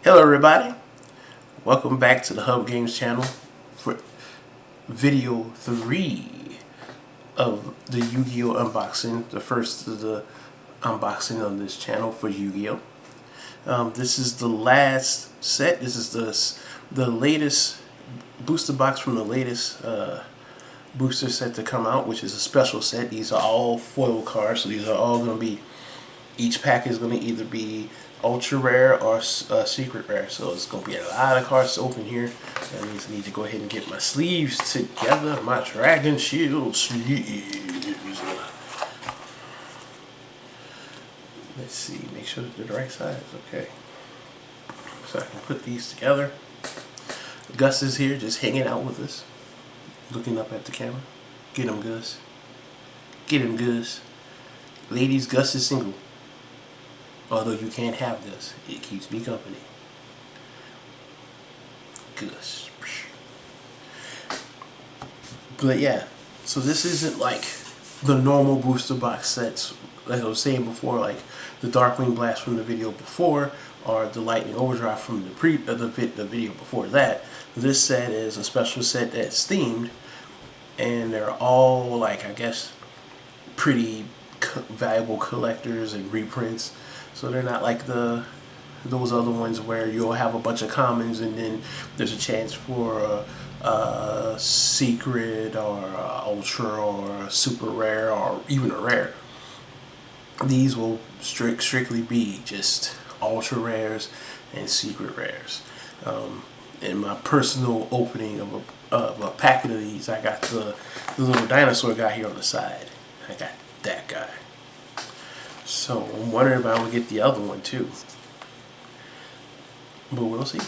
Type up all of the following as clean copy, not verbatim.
Hello everybody, welcome back to the Hub Games channel for video 3 of the Yu-Gi-Oh unboxing, the first of the unboxing on this channel for Yu-Gi-Oh. This is the last set. This is the latest booster box from the latest booster set to come out, which is a special set. These are all foil cards, so these are all going to be, each pack is going to either be ultra rare or secret rare, so it's going to be a lot of cards to open here. I need to go ahead and get my sleeves together, my Dragon Shield sleeves. Let's see, make sure that they're the right size. Okay, so I can put these together. Gus is here just hanging out with us, looking up at the camera. Get him, Gus. Get him, Gus. Ladies, Gus is single. Although you can't have Gus. It keeps me company. Gus. But yeah, so this isn't like the normal booster box sets, like I was saying before, like the Darkwing Blast from the video before, or the Lightning Overdrive from the video before that. This set is a special set that's themed, and they're all, like, I guess, pretty valuable collectors and reprints. So they're not like those other ones where you'll have a bunch of commons and then there's a chance for a secret or a ultra or a super rare or even a rare. These will strictly be just ultra rares and secret rares. In my personal opening of a packet of these, I got the little dinosaur guy here on the side. I got that guy. So I'm wondering if I would get the other one too. But we'll see.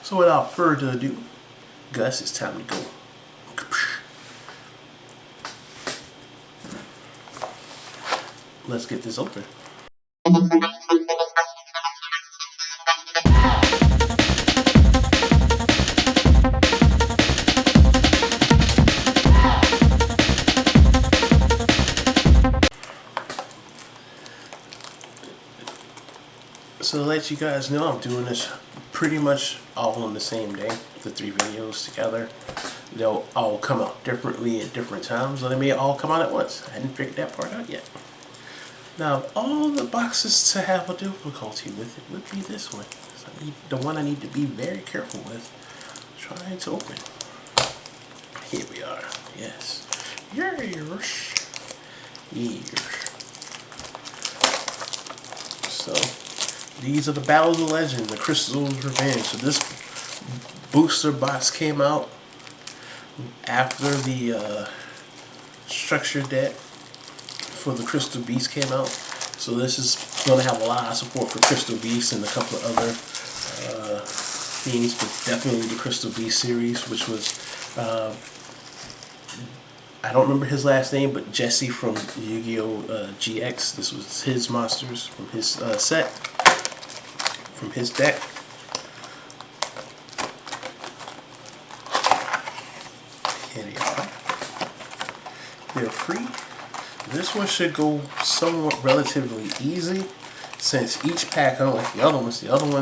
So without further ado, Gus, it's time to go. Let's get this open. So to let you guys know, I'm doing this pretty much all on the same day, the 3 videos together. They'll all come out differently at different times, or they may all come out at once. I hadn't figured that part out yet. Now, of all the boxes to have a difficulty with, it would be this one. So the one I need to be very careful with trying to open. Here we are. Yes. Yes. So these are the Battles of Legend, the Crystal's Revenge. So this booster box came out after the structure deck for the Crystal Beast came out. So this is going to have a lot of support for Crystal Beast and a couple of other themes, but definitely the Crystal Beast series, which was, I don't remember his last name, but Jesse from Yu-Gi-Oh! GX. This was his monsters from his set, from his deck. Here they are. They're free. This one should go somewhat relatively easy, since each pack, unlike the other ones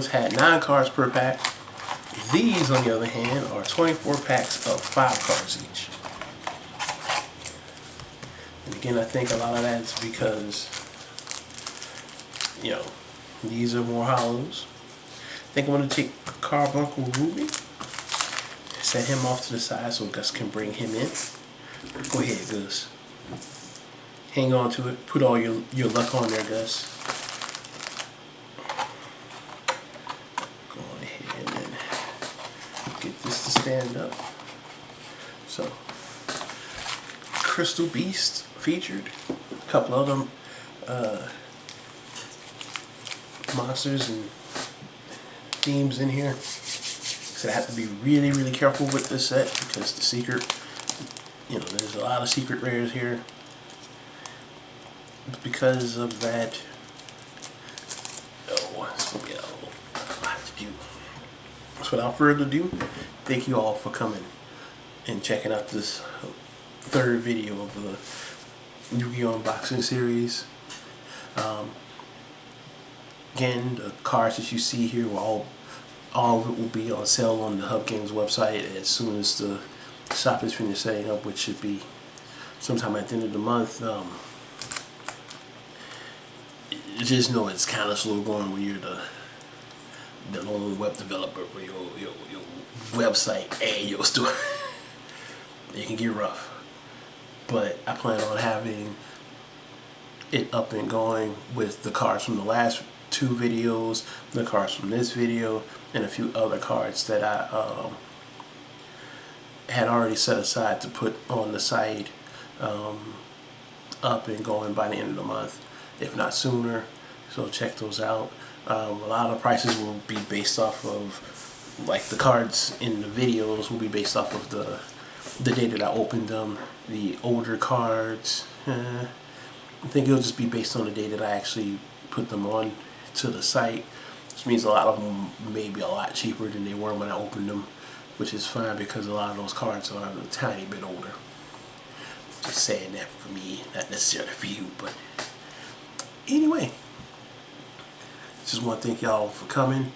had 9 cards per pack. These, on the other hand, are 24 packs of 5 cards each. And again, I think a lot of that is because, you know, these are more hollows. I think I'm going to take Carbuncle Ruby, set him off to the side so Gus can bring him in. Go ahead, Gus. Hang on to it. Put all your luck on there, Gus. Go on ahead and get this to stand up. So, Crystal Beast featured. A couple of them monsters and themes in here. So I have to be really, really careful with this set because the secret, you know, there's a lot of secret rares here. Because of that, oh, it's going to be a lot to do. So without further ado, thank you all for coming and checking out this 3rd video of the Yu-Gi-Oh! Unboxing series. Again, the cards that you see here will all of it will be on sale on the H.U.B Games website as soon as the shop is finished setting up, which should be sometime at the end of the month. Just know it's kind of slow going when you're the lone web developer for your website and your store. It can get rough, but I plan on having it up and going with the cards from the last 2 videos, the cards from this video, and a few other cards that I had already set aside to put on the site, up and going by the end of the month, if not sooner. So check those out. A lot of prices will be based off of, like the cards in the videos will be based off of the day that I opened them. The older cards, I think it'll just be based on the day that I actually put them on to the site, which means a lot of them may be a lot cheaper than they were when I opened them, which is fine because a lot of those cards are a tiny bit older. Just saying that for me, not necessarily for you, but anyway. Just want to thank y'all for coming,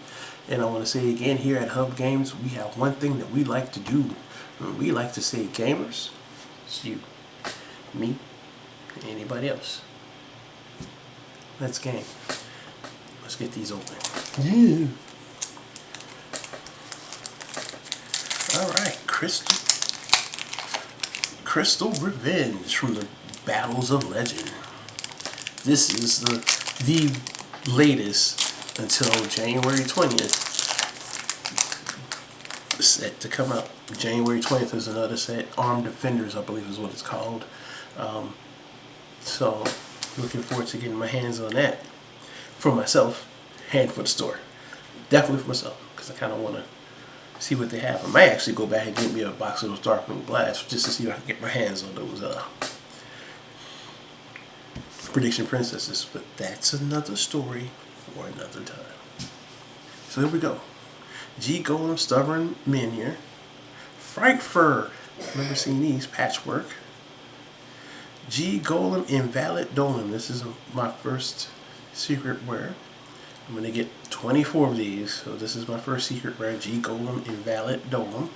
and I want to say again, here at H.U.B Games, we have one thing that we like to do. We like to say, gamers, it's you, me, anybody else. Let's game. Let's get these open. Yeah. All right, Crystal Revenge from the Battles of Legend. This is the latest until January 20th set to come out. January 20th is another set. Armed Defenders, I believe is what it's called. So looking forward to getting my hands on that for myself and for the store. Definitely for myself, because I kind of want to see what they have. I might actually go back and get me a box of those Darkwing Blasts just to see if I can get my hands on those Prediction Princesses, but that's another story for another time. So here we go. G Golem Stubborn Minion, Fright Fur. Remember seeing these patchwork. G Golem Invalid Dolem. This is my first secret rare. I'm gonna get 24 of these, so this is my first secret rare. G Golem Invalid Dolem.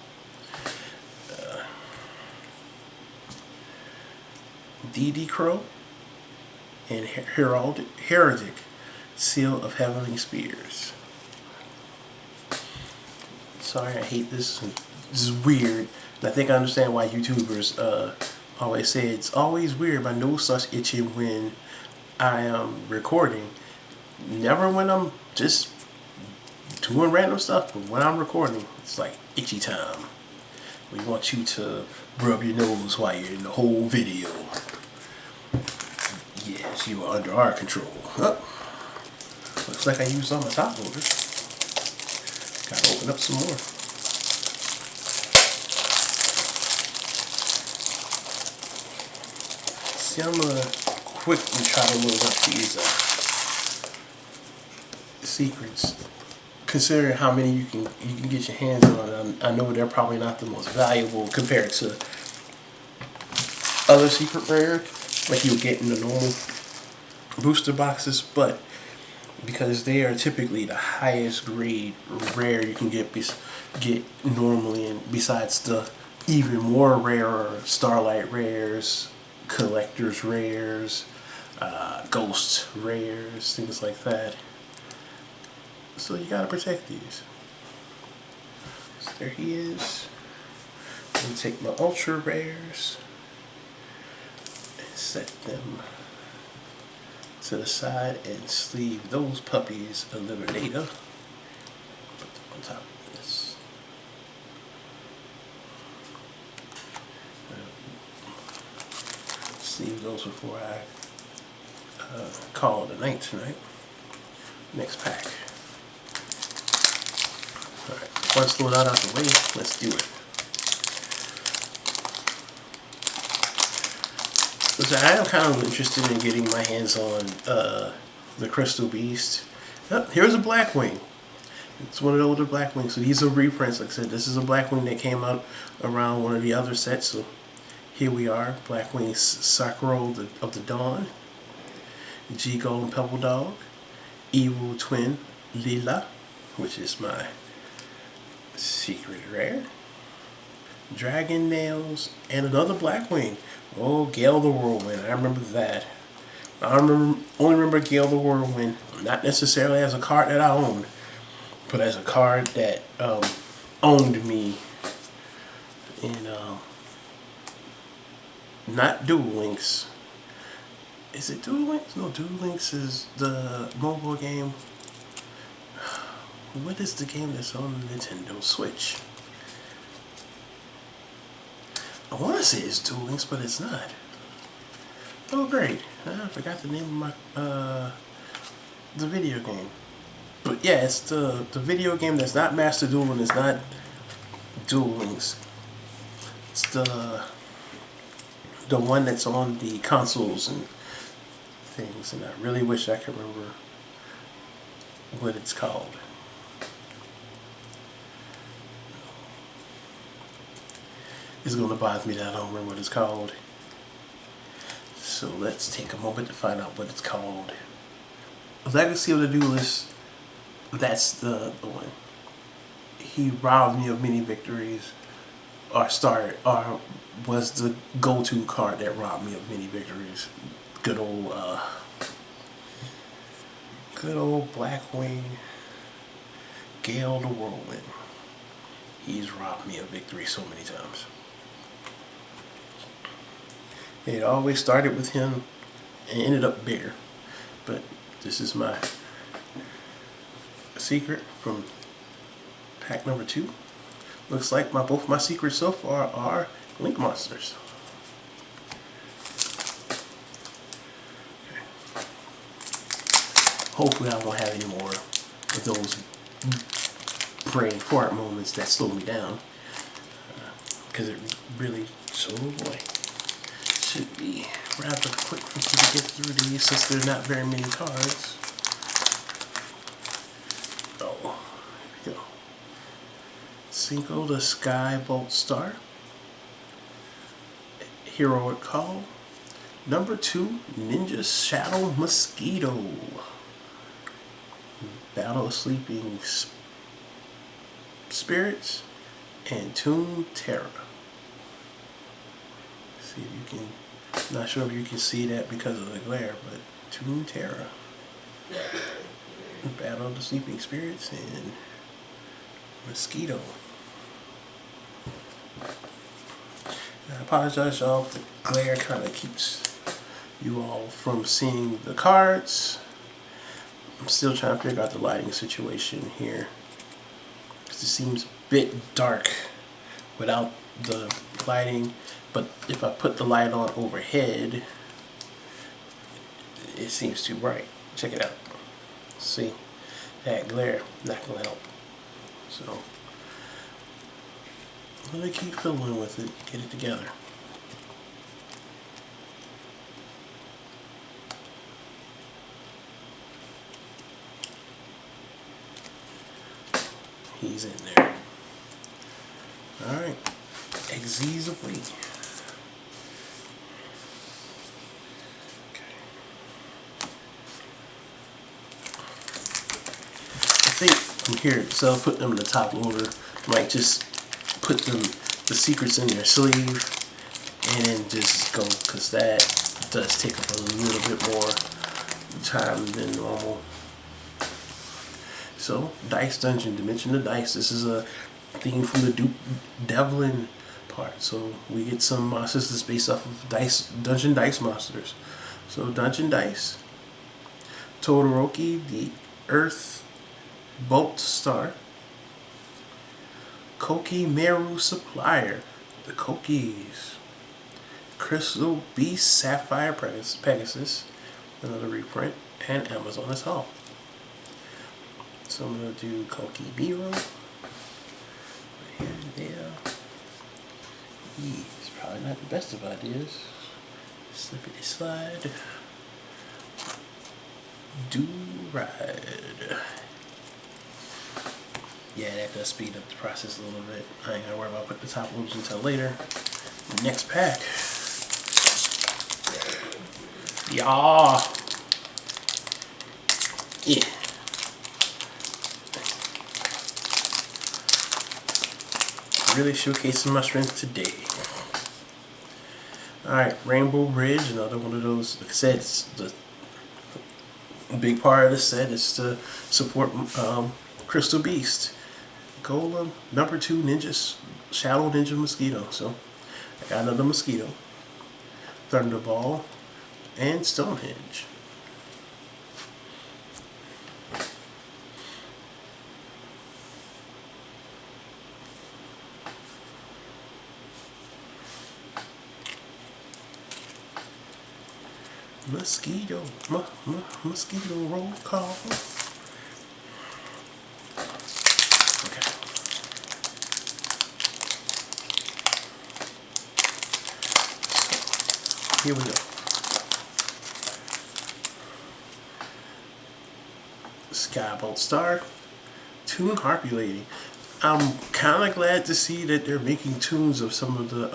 DD Crow and Heraldic Seal of Heavenly Spears. Sorry, I hate this. This is weird. And I think I understand why YouTubers always say it's always weird. My nose starts itching when I am recording. Never when I'm just doing random stuff, but when I'm recording, it's like itchy time. We want you to rub your nose while you're in the whole video. Yes, you are under our control. Oh, looks like I used all my top loaders. Gotta open up some more. See, I'm gonna quickly try to load up these secrets. Considering how many you can get your hands on, I know they're probably not the most valuable compared to other secret rare like you'll get in the normal booster boxes, but because they are typically the highest grade rare you can get normally, and besides the even more rarer Starlight rares, collector's rares, ghost rares, things like that. So you gotta protect these. So there he is. I'm gonna take my ultra rares and set them to the side and sleeve those puppies a little later. Put them on top of this. Sleeve those before I call it a night tonight. Next pack. Alright, once throw that out the way, let's do it. So I am kind of interested in getting my hands on the Crystal Beast. Oh, here's a Blackwing. It's one of the older Blackwings. So these are reprints. Like I said, this is a Blackwing that came out around one of the other sets. So here we are, Blackwing Sakura of the Dawn, G Golem Pebble Dog, evil twin Lila, which is my secret rare. Dragon Nails, and another Blackwing. Oh, Gale the Whirlwind. I remember that. Only remember Gale the Whirlwind, not necessarily as a card that I owned, but as a card that owned me in not Duel Links. Is it Duel Links? No, Duel Links is the mobile game. What is the game that's on the Nintendo Switch? I want to say it's Duel Links, but it's not. Oh great! I forgot the name of my the video game. But yeah, it's the video game that's not Master Duel and it's not Duel Links. It's the one that's on the consoles and things, and I really wish I could remember what it's called. It's going to bother me that I don't remember what it's called. So let's take a moment to find out what it's called. Legacy of the Duelist, that's the one. He robbed me of many victories, or was the go-to card that robbed me of many victories. Good old Blackwing, Gale the Whirlwind. He's robbed me of victory so many times. It always started with him and ended up bigger. But this is my secret from pack number 2. Looks like both my secrets so far are Link monsters. Okay. Hopefully I won't have any more of those brain fart moments that slow me down. Because it really, oh boy, should be rather quick for me to get through these since there are not very many cards. Oh, here we go. Cinco the Sky Bolt Star. Heroic Call. Number 2, Ninja Shadow Mosquito. Battle of Sleeping Spirits and Toon Terra. See if you can, not sure if you can see that because of the glare, but Toon Terra. Battle of the Sleeping Spirits and Mosquito. I apologize, y'all. The glare kind of keeps you all from seeing the cards. I'm still trying to figure out the lighting situation here, because it seems a bit dark without the lighting, but if I put the light on overhead, it seems too bright. Check it out. See, that glare, not gonna help. So I'm gonna keep fiddling with it, get it together. He's in there. Alright. Xyz away. Okay. I think from here, so I'll put them in the top loader. Might just put the secrets in their sleeve and then just go, because that does take up a little bit more time than normal. So, Dice Dungeon, Dimension of Dice. This is a theme from the Devlin part. So, we get some monsters that's based off of Dungeon Dice monsters. So, Dungeon Dice. Todoroki, the Earth Bolt Star. Koki Meru Supplier, the Kokis. Crystal Beast Sapphire Pegasus, another reprint, and Amazon is all. So I'm going to do Koki Meru. Right here and there. It's probably not the best of ideas. Slippity slide. Do ride. Yeah, that does speed up the process a little bit. I ain't gotta worry about putting the top loads until later. Next pack. Yeah. Yeah. really showcasing my strength today. Alright, Rainbow Bridge, another one of those. Like I said, it's the big part of the set is to support Crystal Beast. Golem, number 2 ninjas, Shadow Ninja Mosquito. So I got another Mosquito, Thunderball, and Stonehenge. Mosquito, mosquito roll call. Okay. So, here we go. Skybolt Star, Toon Harpy Lady. I'm kind of glad to see that they're making tunes of some of the,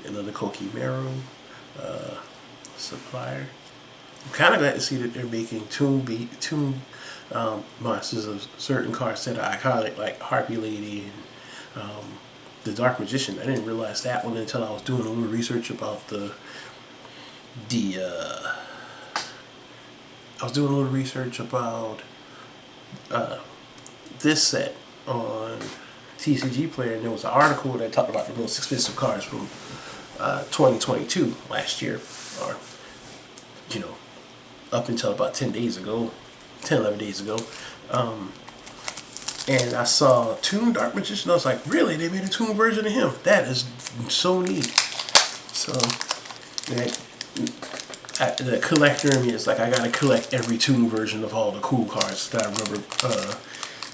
the Kokimeru supplier. I'm kind of glad to see that they're making tune monsters of certain cards that are iconic, like Harpy Lady and the Dark Magician. I didn't realize that one until I was doing a little research about I was doing a little research about this set on TCG Player, and there was an article that talked about the most expensive cards from 2022 last year, or up until about 11 days ago. And I saw Toon Dark Magician. I was like, really? They made a Toon version of him? That is so neat. So the collector in me is like, I gotta collect every Toon version of all the cool cards that I remember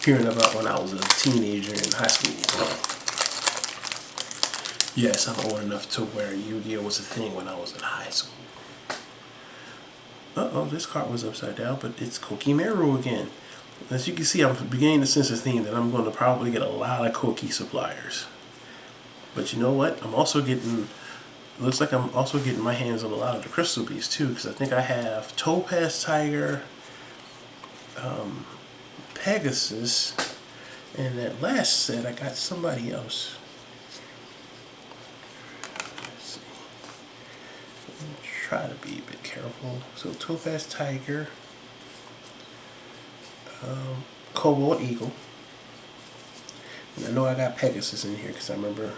hearing about when I was a teenager in high school. Yes, I'm old enough to where Yu-Gi-Oh was a thing when I was in high school. Uh-oh, this card was upside down, but it's Kokimeru again. As you can see, I'm beginning to sense a theme that I'm going to probably get a lot of Koki suppliers. But you know what? I'm also getting, looks like I'm also getting my hands on a lot of the Crystal Beasts too, because I think I have Topaz Tiger, Pegasus, and that last set I got somebody else. Try to be a bit careful. So Topaz Tiger, Cobalt Eagle, and I know I got Pegasus in here because I remember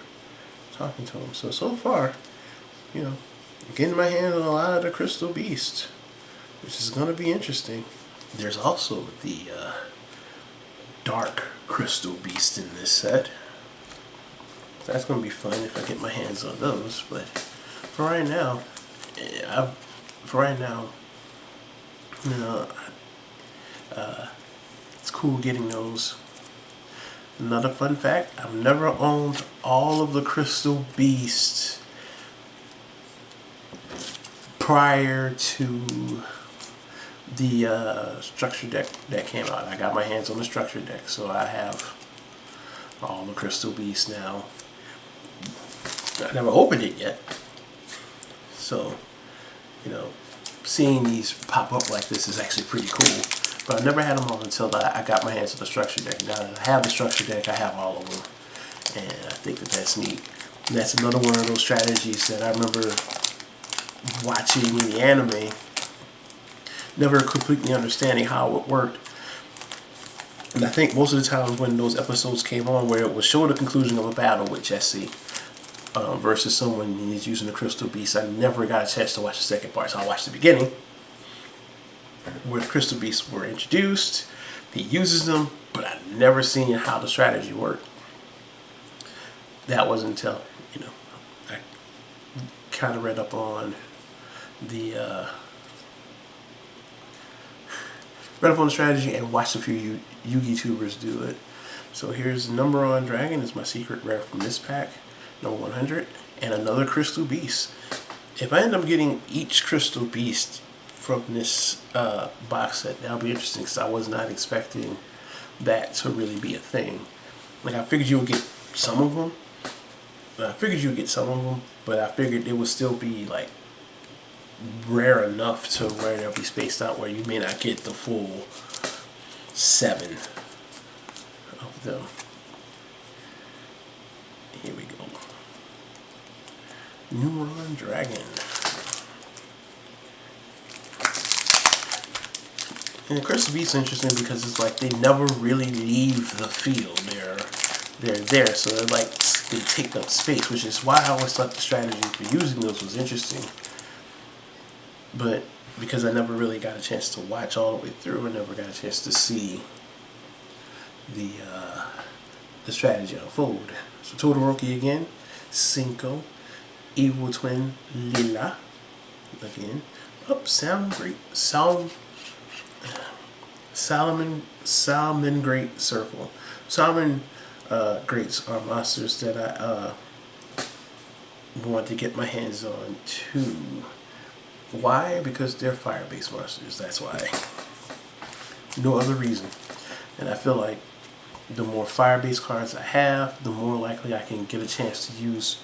talking to him. So far, I'm getting my hands on a lot of the Crystal Beast, which is going to be interesting. There's also the Dark Crystal Beast in this set. That's going to be fun if I get my hands on those. But for right now, it's cool getting those. Another fun fact, I've never owned all of the Crystal Beasts prior to the structure deck that came out. I got my hands on the structure deck, so I have all the Crystal Beasts now. I never opened it yet. So, seeing these pop up like this is actually pretty cool. But I never had them all until I got my hands on the structure deck. Now that I have the structure deck, I have all of them. And I think that that's neat. And that's another one of those strategies that I remember watching in the anime, never completely understanding how it worked. And I think most of the times when those episodes came on where it would show the conclusion of a battle with Jesse versus someone who's using the Crystal Beast, I never got a chance to watch the second part. So I watched the beginning where the Crystal Beasts were introduced. He uses them, but I've never seen how the strategy worked. That wasn't until, I kind of read up on the strategy and watched a few Yu-Gi tubers do it. So here's Number on Dragon. It's my secret rare from this pack, number 100, and another Crystal Beast. If I end up getting each Crystal Beast from this box set, that'll be interesting because I was not expecting that to really be a thing. Like, I figured you would get some of them. But I figured it would still be like rare enough to where they'll be spaced out where you may not get the full 7 of them. Numeron Dragon. And Crystal Beast's interesting because it's like they never really leave the field. They're there, so they're like they take up space, which is why I always thought the strategy for using those was interesting. But because I never really got a chance to watch all the way through, I never got a chance to see the strategy unfold. So Todoroki again, Cinco, Evil Twin Lila again, Salmon Great Circle. Salmon Greats are monsters that I want to get my hands on too. Why? Because they're fire-based monsters. That's why. No other reason. And I feel like the more fire-based cards I have, the more likely I can get a chance to use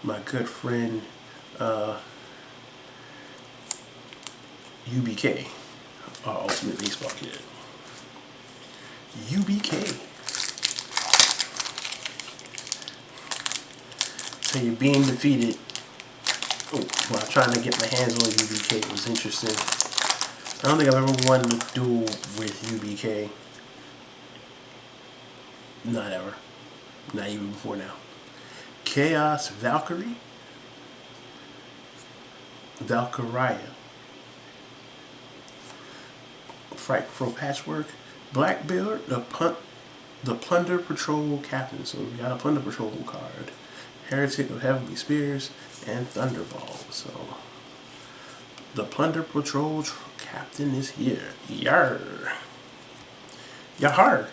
my good friend UBK, our Ultimate Baseball Kid. UBK. So you're being defeated. While trying to get my hands on UBK was interesting. I don't think I've ever won a duel with UBK. Not ever. Not even before now. Chaos Valkyrie. Valkyria. Frightful Patchwork. Blackbeard, the Plunder Patrol Captain. So we got a Plunder Patrol card. Heretic of Heavenly Spears and Thunderball. So the Plunder Patrol Captain is here. Yar. Yahar.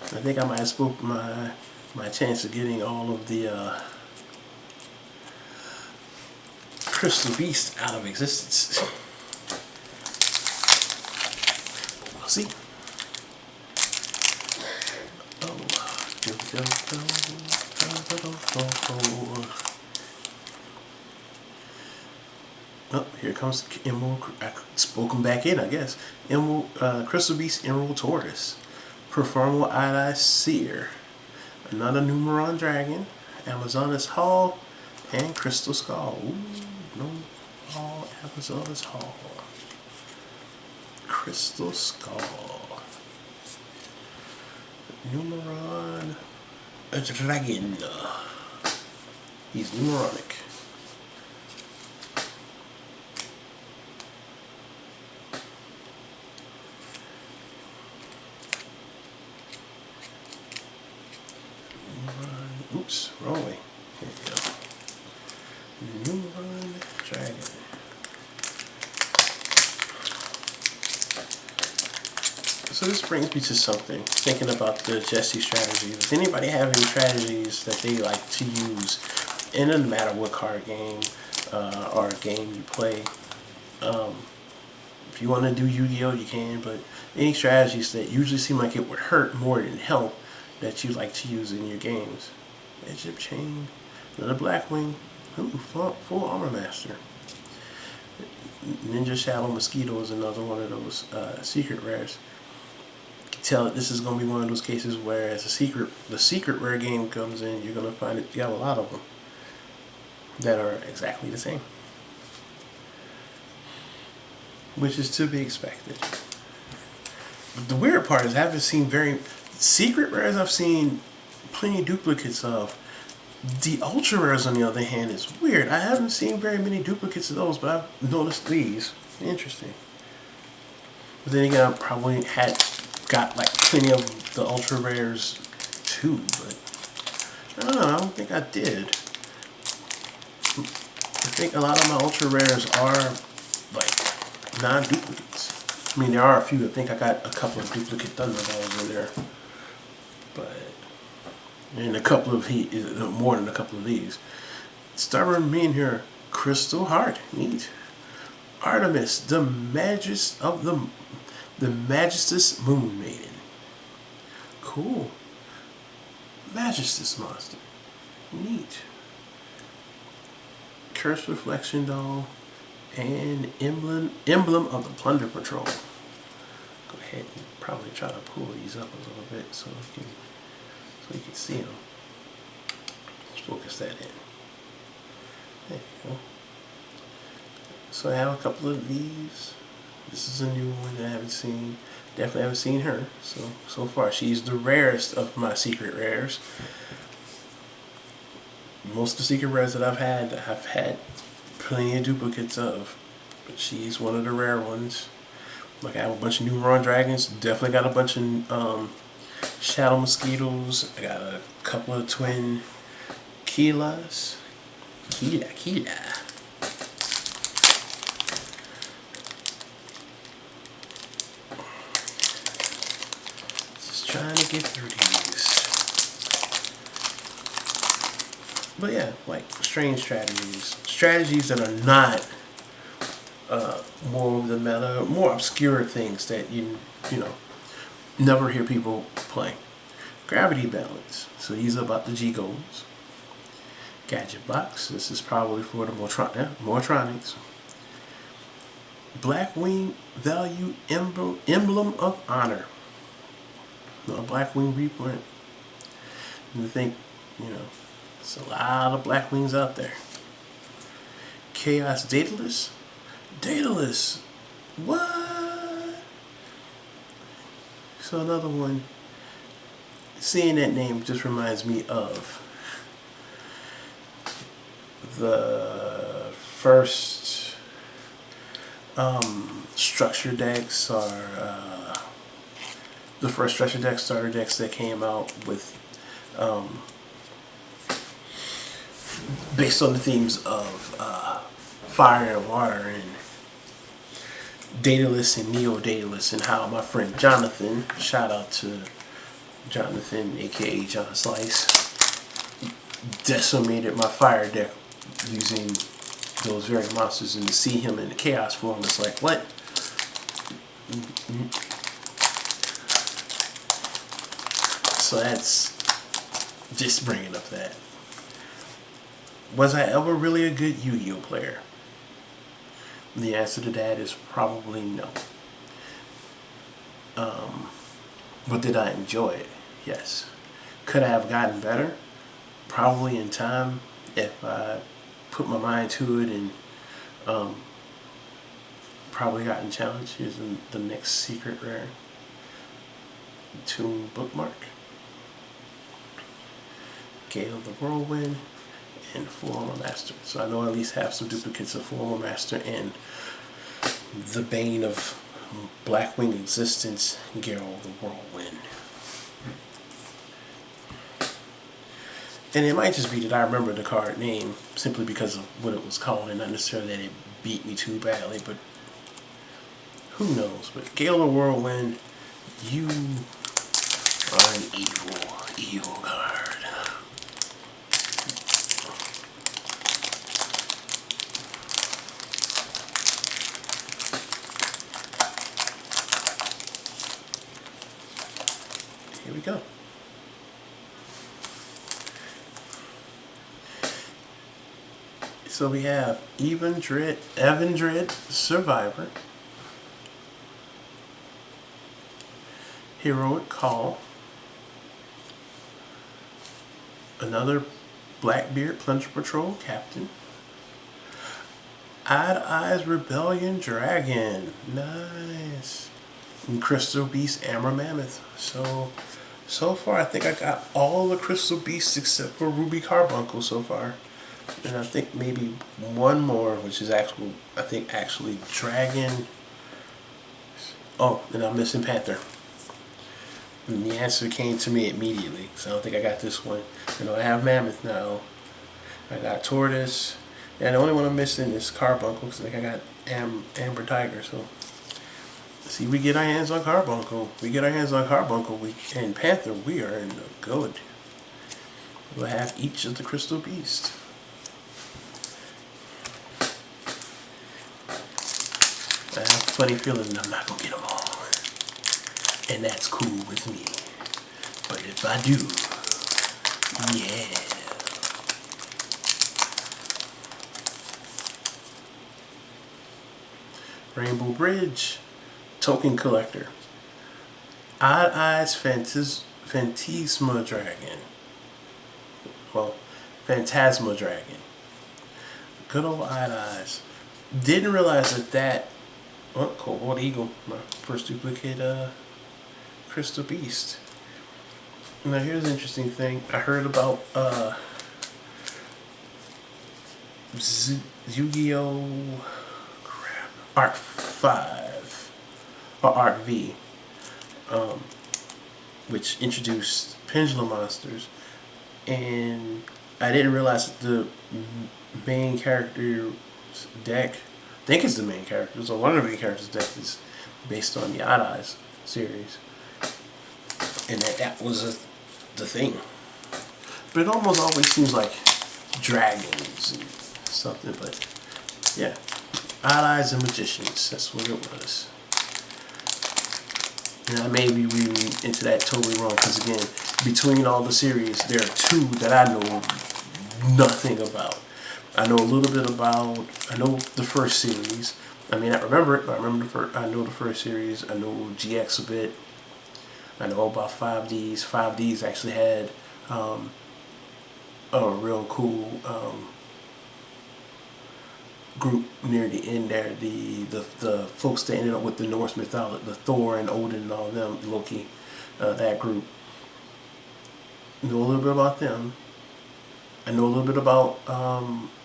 I think I might have spoke my chance of getting all of the Crystal Beast out of existence. We'll see. Oh, here comes Emerald. I spoke him back in, I guess. Emerald, Crystal Beast Emerald Tortoise. Performal Eye Seer. Another Numeron Dragon. Amazonas Hall. And Crystal Skull. Ooh, no Hall. Amazonas Hall. Crystal Skull. Numeron. A dragon. He's numeronic. Oops, wrong way. Here we go. Numeron Dragon. So this brings me to something. Thinking about the Jesse strategy. Does anybody have any strategies that they like to use? And it doesn't matter what card game or game you play. If you want to do Yu-Gi-Oh, you can. But any strategies that usually seem like it would hurt more than help that you like to use in your games. Egypt Chain, another Blackwing, full Armor Master. Ninja Shadow Mosquito is another one of those secret rares. You can tell that this is going to be one of those cases where as the secret rare game comes in, you're going to find that you have a lot of them that are exactly the same. Which is to be expected. But the weird part is I haven't seen secret rares I've seen plenty of duplicates of. The ultra rares on the other hand is weird. I haven't seen very many duplicates of those, but I've noticed these. Interesting. But then again, I probably got like plenty of the ultra rares too, but I don't know, I don't think I did. I think a lot of my ultra rares are like non-duplicates. I mean, there are a few. I think I got a couple of duplicate Thunderballs in there, but and a couple of more than a couple of these. Stubborn mean here, Crystal Heart, neat. Artemis, the Magus of the Magistus Moon Maiden. Cool. Magistus monster, neat. Curse Reflection Doll. And emblem of the Plunder Patrol. Go ahead and probably try to pull these up a little bit so you can see them. focus that in. There you go. So I have a couple of these. This is a new one that I haven't seen. Definitely haven't seen her. So far she's the rarest of my secret rares. Most of the secret rares that I've had plenty of duplicates of. But she's one of the rare ones. Like I have a bunch of new Raw Dragons. Definitely got a bunch of Shadow Mosquitoes. I got a couple of twin Keelas. Keela. Just trying to get through these. But yeah, like strange strategies. Strategies that are not more of the meta, more obscure things that you know never hear people play. Gravity Balance. So these are about the G goals. Gadget Box. This is probably for the Motronics. Blackwing Value Emblem of Honor. No, Blackwing reprint. And I think, you know, there's a lot of Blackwings out there. Chaos Daedalus. Daedalus. What? So another one. Seeing that name just reminds me of the first structure decks, or the first structure deck starter decks that came out with based on the themes of fire and water and Daedalus and Neo Daedalus, and how my friend Jonathan, shout out to Jonathan aka John Slice, decimated my fire deck using those very monsters, and to see him in the chaos form, it's like, what? So that's just bringing up that. Was I ever really a good Yu-Gi-Oh player? The answer to that is probably no. But did I enjoy it? Yes. Could I have gotten better? Probably in time, if I put my mind to it and probably gotten challenged. Here's the next secret rare. Tune Bookmark. Gale the Whirlwind. And Full Armor Master. So I know I at least have some duplicates of Full Armor Master and the Bane of Blackwing Existence, Gale the Whirlwind. And it might just be that I remember the card name simply because of what it was called, and not necessarily that it beat me too badly, but who knows. But Gale the Whirlwind, you are an evil card. Here we go. So we have Evandred Survivor, Heroic Call, another Blackbeard Plunger Patrol Captain, Odd Eyes Rebellion Dragon, nice, and Crystal Beast Amber Mammoth. So far I think I got all the Crystal Beasts except for Ruby Carbuncle so far. And I think maybe one more, which is actually Dragon. Oh, and I'm missing Panther. And the answer came to me immediately, so I don't think I got this one. You know, I have Mammoth now. I got Tortoise. And the only one I'm missing is Carbuncle, because I think I got Amber Tiger. So, see, we get our hands on Carbuncle. And Panther, we are in the good. We'll have each of the Crystal Beasts. I have a funny feeling I'm not going to get them all. And that's cool with me. But if I do, yeah. Rainbow Bridge, Token Collector. Odd Eyes Phantasma Dragon. Well, Phantasma Dragon. Good old eyes. Didn't realize that Cobalt Eagle, my first duplicate Crystal Beast. Now here's an interesting thing. I heard about Yu-Gi-Oh! Arc 5 or Arc V, which introduced Pendulum Monsters, and I didn't realize that the main character's deck, I think it's the main character, so one of the main characters' deck is based on the Odd Eyes series, and that was the thing. But it almost always seems like dragons and something, but yeah, Odd Eyes and Magicians, that's what it was. And I may be reading into that totally wrong, because again, between all the series, there are two that I know nothing about. I know a little bit about, I know the first series. I may not remember it, but I remember I know the first series. I know GX a bit. I know about 5Ds. 5Ds actually had a real cool group near the end there. The folks that ended up with the Norse mythology, the Thor and Odin and all them, Loki, that group. Know a little bit about them. I know a little bit about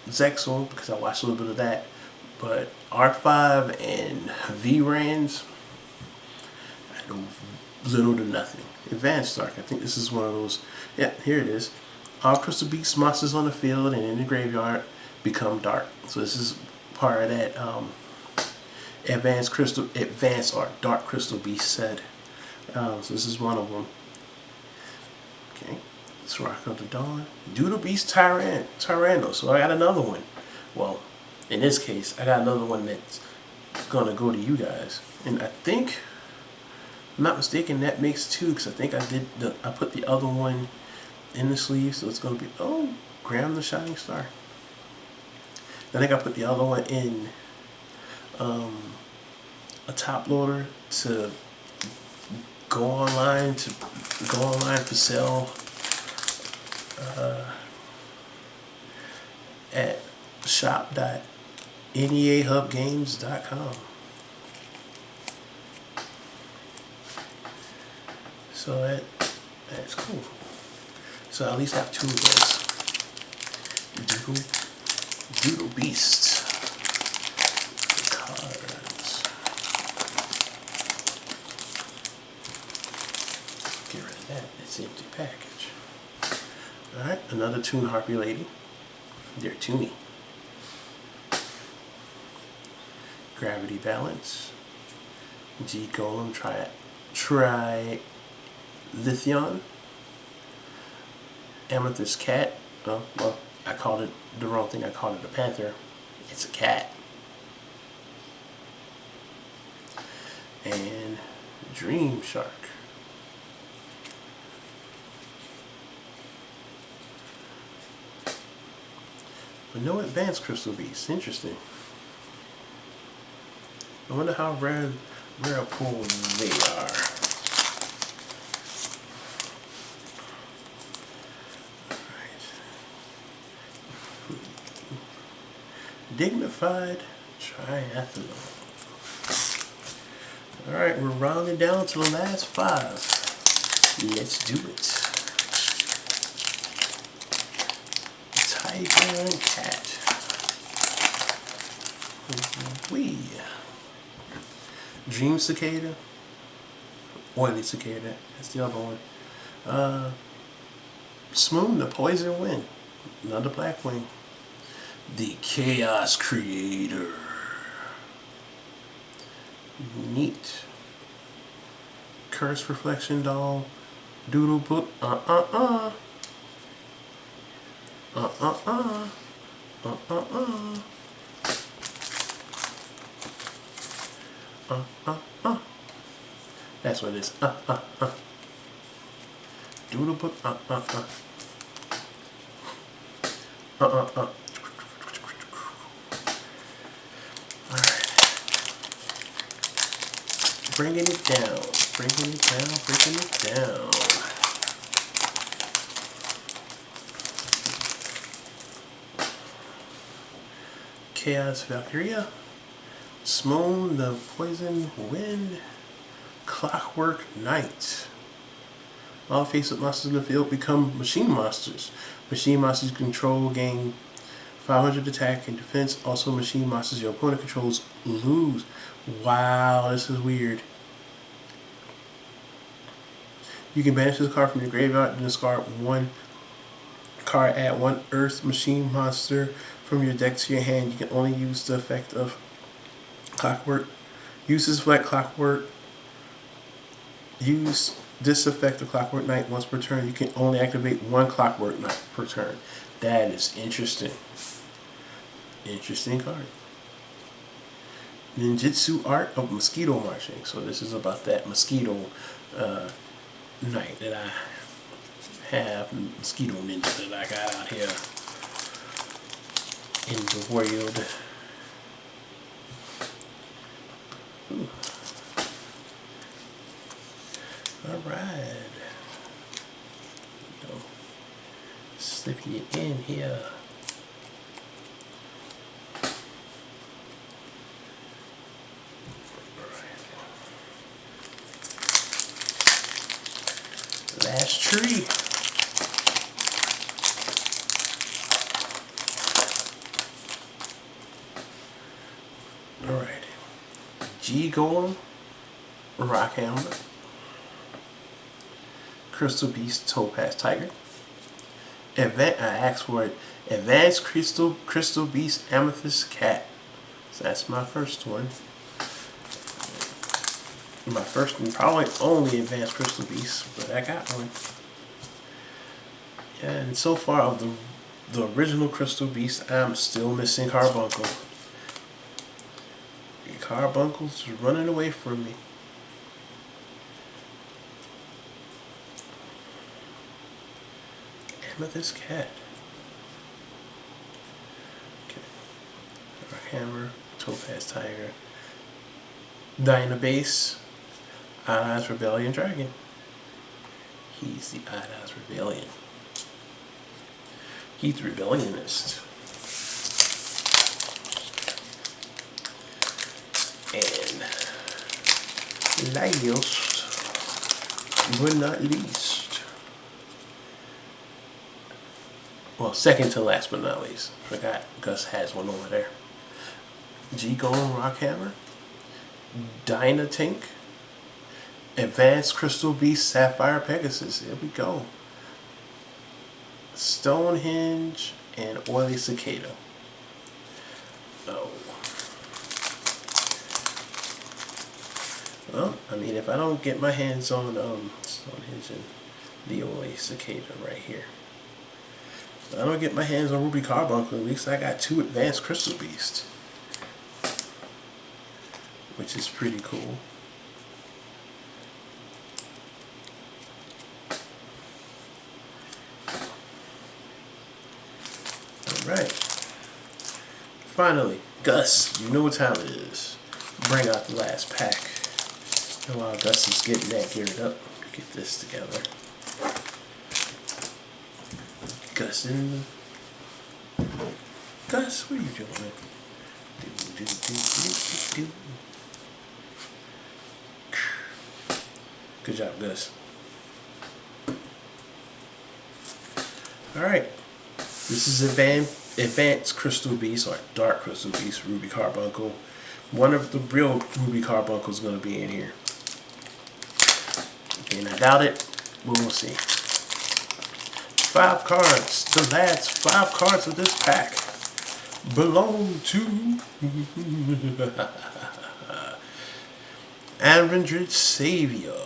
Zexal because I watched a little bit of that. But Arc 5 and V-Rans, I know little to nothing. Advanced Arc, I think this is one of those. Yeah, here it is. All Crystal Beast monsters on the field and in the graveyard become dark. So this is part of that Advanced Arc Dark Crystal Beast set. So this is one of them. Okay, let's rock up the dawn. Doodle Beast Tyranno. So I got another one. Well, in this case, I got another one that's gonna go to you guys. And I think, if I'm not mistaken, that makes two, because I think I put the other one in the sleeve, so it's gonna be Graham the Shining Star. I think I put the other one in a top loader to go online for sale at shop.neahubgames.com. So that's cool. So I at least have two of those. Doodle Beast cards. Get rid of that. It's an empty package. Alright, another Toon Harpy Lady. They're Toony. Gravity Balance. G Golem Lithion. Amethyst Cat. Oh, well, I called it the wrong thing. I called it a panther. It's a cat. And Dream Shark. But no advanced Crystal Beasts. Interesting. I wonder how rare a pool they are. Dignified Triathlon. Alright, we're rounding down to the last 5. Let's do it. Tiger and Cat. Wee. Dream Cicada. Oily Cicada. That's the other one. Smoon, the Poison Wind. Another Blackwing. The Chaos Creator. Neat. Curse Reflection Doll. Doodle Book. That's what it is. Doodle Book. Bringing it down, bringing it down, bringing it down. Chaos Valkyria, Smoon the Poison Wind, Clockwork Knight. All face-up monsters in the field become machine monsters. Machine monsters control gain 500 attack and defense. Also, machine monsters your opponent controls lose. Wow, this is weird. You can banish this card from your graveyard and discard one card. Add one Earth machine monster from your deck to your hand. You can only use the effect of Clockwork. Use this effect Clockwork. Use this effect of Clockwork Knight once per turn. You can only activate one Clockwork Knight per turn. That is interesting. Interesting card. Ninjutsu Art of Mosquito Marching. So this is about that mosquito knight that I have, mosquito ninja that I got out here in the world. Ooh. Alright. Slipping it in here. Last tree. Alright. G-Golem, Rockhammer, Crystal Beast, Topaz Tiger. I asked for it. Advanced Crystal Beast, Amethyst Cat. So that's my first one. My first and probably only Advanced Crystal Beast, but I got one. Yeah, and so far of the original Crystal Beast, I'm still missing Carbuncle. Carbuncle's running away from me. Amethyst Cat. Okay. Hammer, Topaz Tiger, Dynabase, Odd-Eyes Rebellion Dragon. He's the Odd-Eyes Rebellion. He's the Rebellionist. And last but not least, well, second to last but not least, forgot Gus has one over there. G-Golem Rockhammer, Dynatink, Advanced Crystal Beast Sapphire Pegasus. Here we go. Stonehenge and Oily Cicada. Oh. Well, I mean, if I don't get my hands on Stonehenge and the Oily Cicada right here, if I don't get my hands on Ruby Carbuncle, at least I got 2 Advanced Crystal Beasts, which is pretty cool. Alright. Finally, Gus, you know what time it is. Bring out the last pack. And while Gus is getting that geared up, get this together. Gus, what are you doing? Good job, Gus. Alright. This is Advanced Crystal Beast, or Dark Crystal Beast, Ruby Carbuncle. One of the real Ruby Carbuncles is going to be in here. And I doubt it, but we'll see. 5 cards. The last 5 cards of this pack belong to Avenged Savior.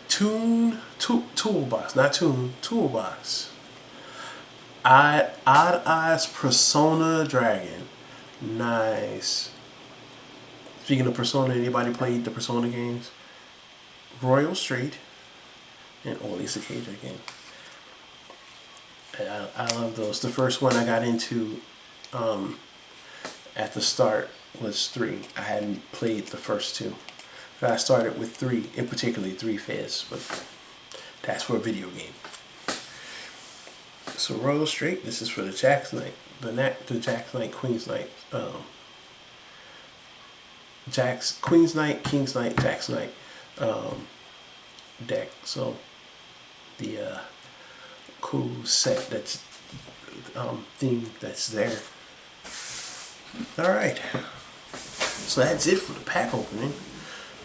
Toolbox, not Toon, Toolbox. Odd-Eyes Persona Dragon. Nice. Speaking of Persona, anybody played the Persona games? Royal Street and Oily Cicada again. I love those. The first one I got into at the start was 3. I hadn't played the first 2. But I started with 3, in particularly 3 Fizz, but that's for a video game. So Royal Street, this is for the Jack's Knight, the Jack's Knight, Queen's Knight. um, Jack's Queen's Knight, King's Knight, Jack's Knight deck. So the cool set that's theme that's there. All right, so that's it for the pack opening.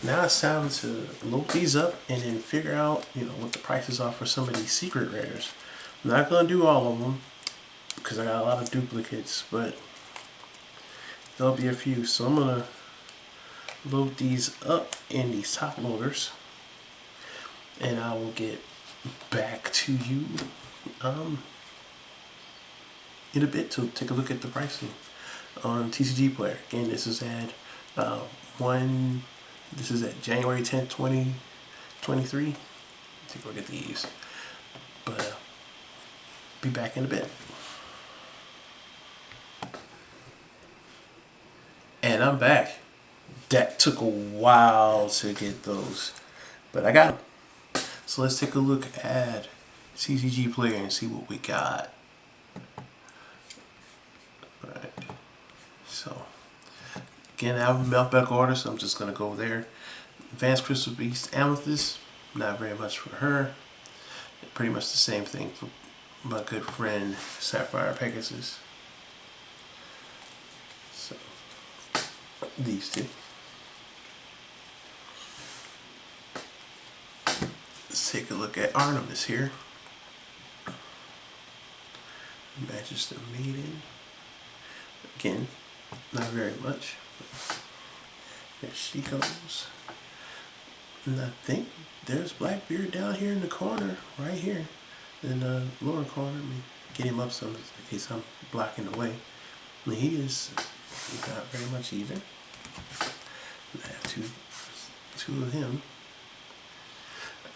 Now it's time to load these up and then figure out, what the prices are for some of these secret rares. I'm not gonna do all of them because I got a lot of duplicates, but there'll be a few. So I'm gonna load these up in these top loaders, and I will get back to you in a bit to take a look at the pricing on TCG Player. Again, this is at This is at January 10th, 2023. Take a look at these, but be back in a bit. And I'm back. That took a while to get those, but I got them. So let's take a look at TCG Player and see what we got. Alright. So, again, I have a alphabetical order, so I'm just going to go there. Advanced Crystal Beast Amethyst, not very much for her. Pretty much the same thing for my good friend Sapphire Pegasus. So, these two. Let's take a look at Artemis here. Magister Maiden. Again, not very much. There she goes. And I think there's Blackbeard down here in the corner, right here. In the lower corner. Let me get him up some in case I'm blocking the way. I mean, he is not very much either. I have two of him.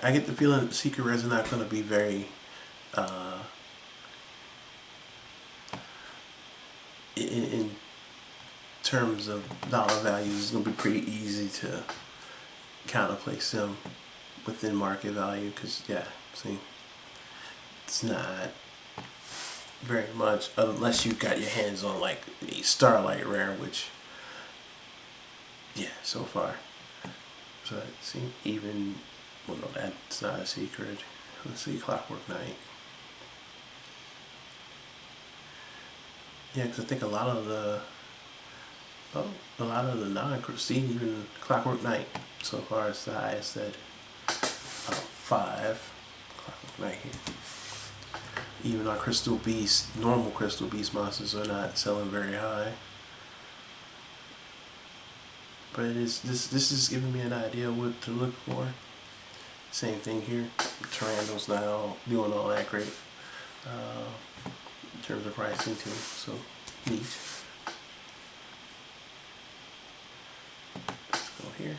I get the feeling that Secret Rares are not going to be very in terms of dollar values. It's going to be pretty easy to counterplace them within market value because, yeah, see, it's not very much unless you got your hands on like a Starlight Rare, which, yeah, so far. So, see, even, well, no, that's not a secret. Let's see, Clockwork Knight. Yeah, because I think a lot of the non-crystal, even Clockwork Knight so far is the highest at 5. Clockwork Knight here. Even our Crystal Beast, normal Crystal Beast monsters are not selling very high. But it is this is giving me an idea of what to look for. Same thing here. Tyranno's not doing all that great in terms of pricing too. So neat. Let's go here.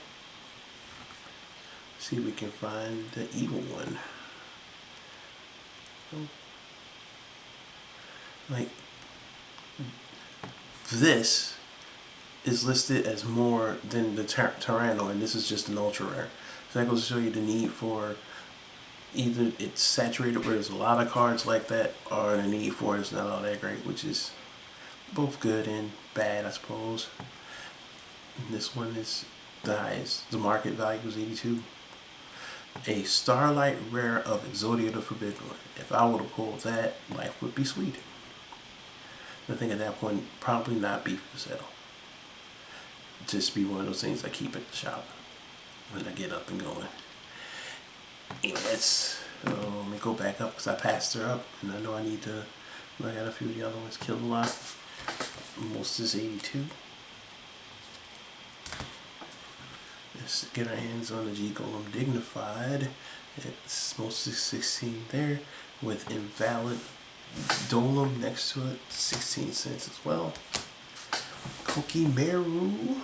See if we can find the evil one. Oh. Like this is listed as more than the Tyranno, and this is just an ultra rare. So that goes to show you the need for either it's saturated where there's a lot of cards like that, or the need for it's not all that great, which is both good and bad, I suppose. And this one is the highest. The market value was 82. A Starlight Rare of Exodia the Forbidden One. If I would have pulled that, life would be sweet. I think at that point, probably not be for sale. Just be one of those things I keep at the shop when I get up and going. Anyway, let me go back up because I passed her up, and I know I need to look at a few of the other ones. Killed a lot. Most is 82. Let's get our hands on the G Golem Dignified. It's most is 16 there with Invalid Dolem next to it, 16 cents as well. Koki Meru.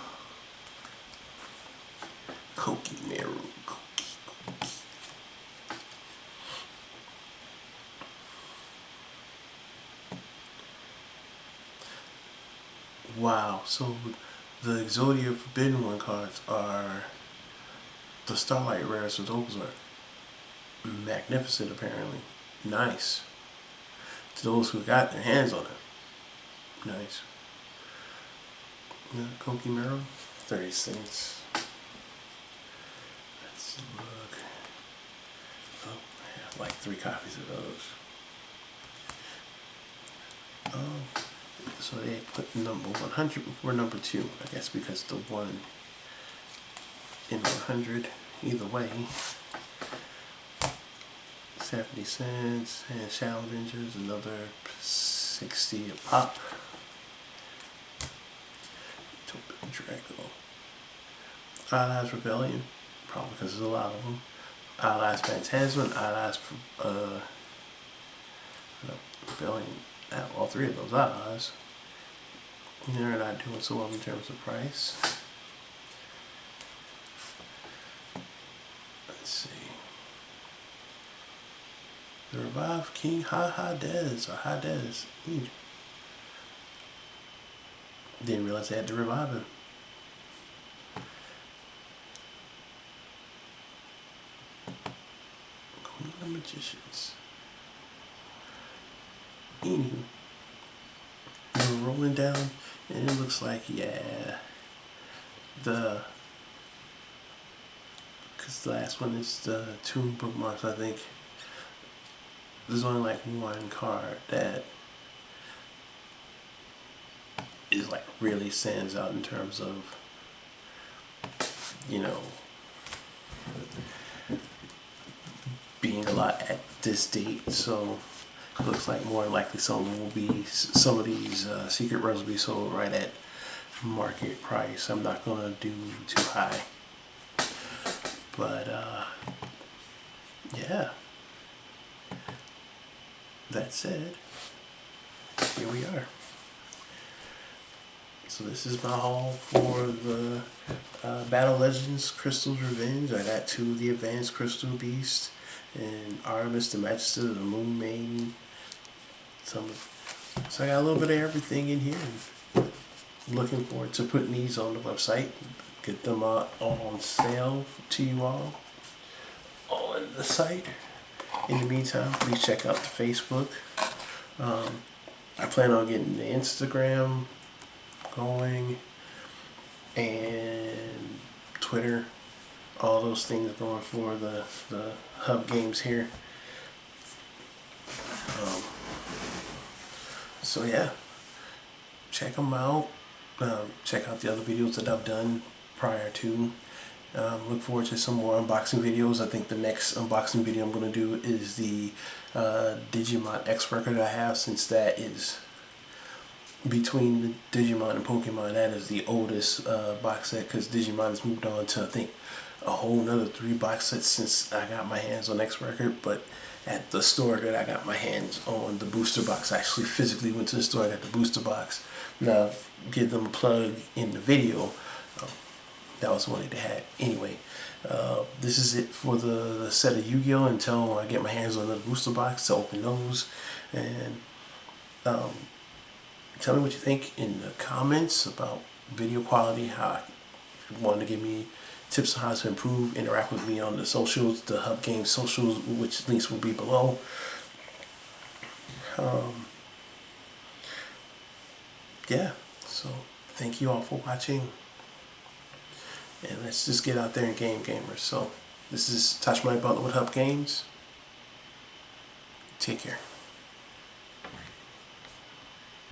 Wow, so the Exodia Forbidden One cards are the Starlight Rares, so those are magnificent apparently. Nice. To those who got their hands on it. Nice. Koki Mero, 30 cents. Let's look. Oh, I have like 3 copies of those. Oh, so they put number 100 before number 2. I guess because the 1 in 100. Either way, 70 cents. And Challengers, another 60 a pop. Draco. Allies Rebellion, probably because there's a lot of them. Allies Phantasm, Allies Rebellion. All 3 of those allies. They're not doing so well in terms of price. Let's see. The Revived King Hades or Hades. Didn't realize they had to revive him. Queen of Magicians. Anywho, we're rolling down, and it looks like, yeah, because the last one is the 2 bookmarks, I think. There's only like 1 card that is like really stands out in terms of, you know, being a lot at this date. So it looks like more likely some of these secret runs will be sold right at market price. I'm not gonna do too high, but yeah, that said, here we are. So this is my haul for the Battle Legends Crystal's Revenge. I got 2 of the Advanced Crystal Beast and Artemis the Magister, the Moon Maiden. So I got a little bit of everything in here. Looking forward to putting these on the website. Get them on sale to you all on the site. In the meantime, please check out the Facebook. I plan on getting the Instagram going and Twitter, all those things going for the hub games here. So yeah, check them out. Check out the other videos that I've done prior to. Look forward to some more unboxing videos. I think the next unboxing video I'm going to do is the Digimon X record I have, since that is between the Digimon and Pokemon, that is the oldest box set, because Digimon has moved on to, I think, a whole nother 3 box sets since I got my hands on X record. But at the store that I got my hands on the booster box, I actually physically went to the store and got the booster box. Now, give them a plug in the video. That was the one they had. Anyway, this is it for the set of Yu-Gi-Oh! Until I get my hands on the booster box to open those. And tell me what you think in the comments about video quality. How you want to give me tips on how to improve. Interact with me on the socials, the Hub Games socials, which links will be below. Yeah, so thank you all for watching. And let's just get out there and game gamers. So this is Touch My Butler with Hub Games. Take care.